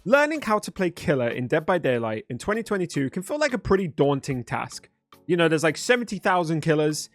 Learning how to play killer in Dead by Daylight in 2022 can feel like a pretty daunting task. You know, there's like 70,000 killers.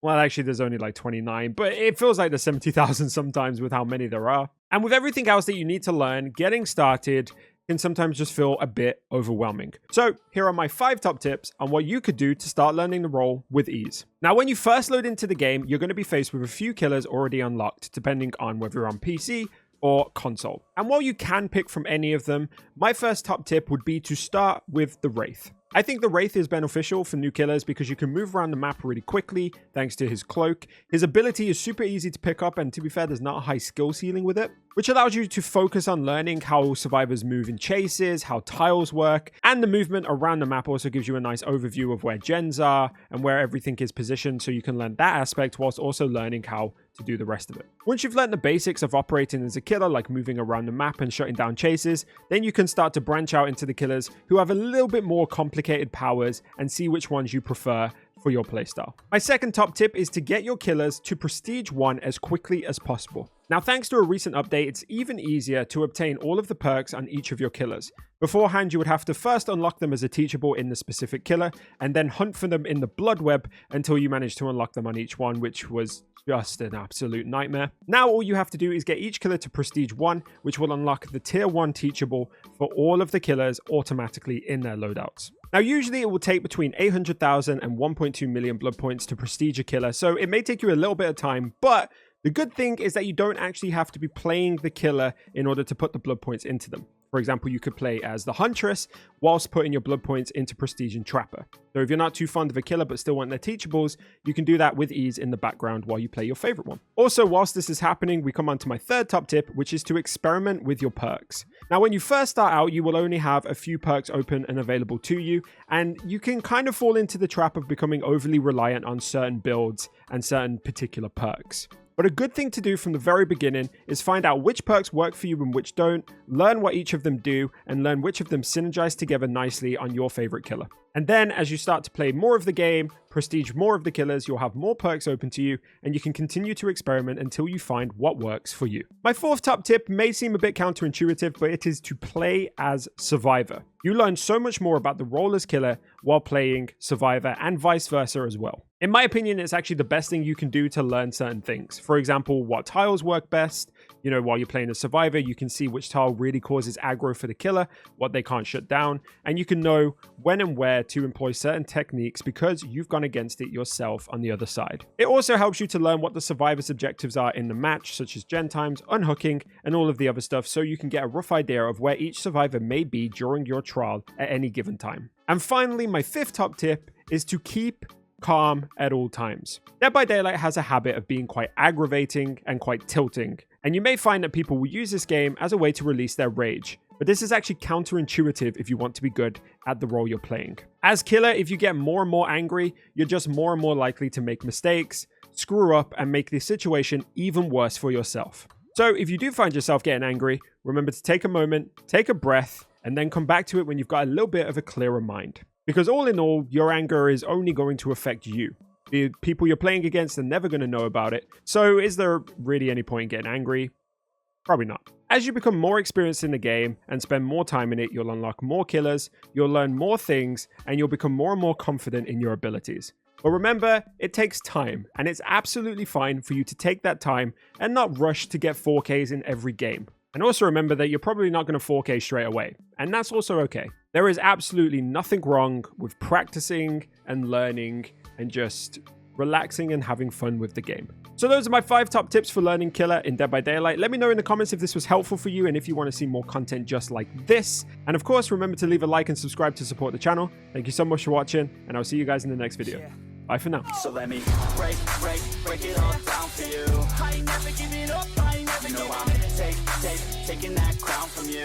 Well, actually, there's only like 29, but it feels like there's 70,000 sometimes with how many there are. And with everything else that you need to learn, getting started can sometimes just feel a bit overwhelming. So here are my 5 top tips on what you could do to start learning the role with ease. Now, when you first load into the game, you're going to be faced with a few killers already unlocked, depending on whether you're on PC or console. And while you can pick from any of them, my first top tip would be to start with the Wraith. I think the Wraith is beneficial for new killers because you can move around the map really quickly thanks to his cloak. His ability is super easy to pick up, and to be fair, there's not a high skill ceiling with it, which allows you to focus on learning how survivors move in chases, how tiles work, and the movement around the map also gives you a nice overview of where gens are and where everything is positioned, so you can learn that aspect whilst also learning how to do the rest of it. Once you've learned the basics of operating as a killer, like moving around the map and shutting down chases, then you can start to branch out into the killers who have a little bit more complicated powers and see which ones you prefer for your playstyle. My second top tip is to get your killers to Prestige 1 as quickly as possible. Now, thanks to a recent update, it's even easier to obtain all of the perks on each of your killers. Beforehand, you would have to first unlock them as a teachable in the specific killer, and then hunt for them in the blood web until you manage to unlock them on each one, which was just an absolute nightmare. Now, all you have to do is get each killer to Prestige 1, which will unlock the Tier 1 teachable for all of the killers automatically in their loadouts. Now, usually it will take between 800,000 and 1.2 million blood points to prestige a killer, so it may take you a little bit of time, but the good thing is that you don't actually have to be playing the killer in order to put the blood points into them. For example, you could play as the Huntress whilst putting your blood points into Prestige and Trapper. So if you're not too fond of a killer but still want their teachables, you can do that with ease in the background while you play your favorite one. Also, whilst this is happening, we come on to my third top tip, which is to experiment with your perks. Now, when you first start out, you will only have a few perks open and available to you, and you can kind of fall into the trap of becoming overly reliant on certain builds and certain particular perks. But a good thing to do from the very beginning is find out which perks work for you and which don't, learn what each of them do, and learn which of them synergize together nicely on your favorite killer. And then as you start to play more of the game, prestige more of the killers, you'll have more perks open to you, and you can continue to experiment until you find what works for you. My fourth top tip may seem a bit counterintuitive, but it is to play as Survivor. You learn so much more about the role as killer while playing Survivor, and vice versa as well. In my opinion, it's actually the best thing you can do to learn certain things. For example, what tiles work best. You know, while you're playing a Survivor, you can see which tile really causes aggro for the killer, what they can't shut down, and you can know when and where to employ certain techniques because you've gone against it yourself on the other side. It also helps you to learn what the Survivor's objectives are in the match, such as gen times, unhooking, and all of the other stuff, so you can get a rough idea of where each Survivor may be during your trial at any given time. And finally, my fifth top tip is to keep calm at all times. Dead by Daylight has a habit of being quite aggravating and quite tilting, and you may find that people will use this game as a way to release their rage. But this is actually counterintuitive if you want to be good at the role you're playing. As killer, if you get more and more angry, you're just more and more likely to make mistakes, screw up, and make the situation even worse for yourself. So if you do find yourself getting angry, remember to take a moment, take a breath, and then come back to it when you've got a little bit of a clearer mind. Because all in all, your anger is only going to affect you. The people you're playing against are never going to know about it. So is there really any point in getting angry? Probably not. As you become more experienced in the game and spend more time in it, you'll unlock more killers, you'll learn more things, and you'll become more and more confident in your abilities. But remember, it takes time, and it's absolutely fine for you to take that time and not rush to get 4Ks in every game. And also remember that you're probably not going to 4K straight away, and that's also okay. There is absolutely nothing wrong with practicing and learning and just relaxing and having fun with the game. So those are my 5 top tips for learning killer in Dead by Daylight. Let me know in the comments if this was helpful for you and if you want to see more content just like this. And of course, remember to leave a like and subscribe to support the channel. Thank you so much for watching, and I'll see you guys in the next video. Bye for now. So let me break it all down for you. I ain't never giving up, I ain't never giving up. I'm taking that crown from you.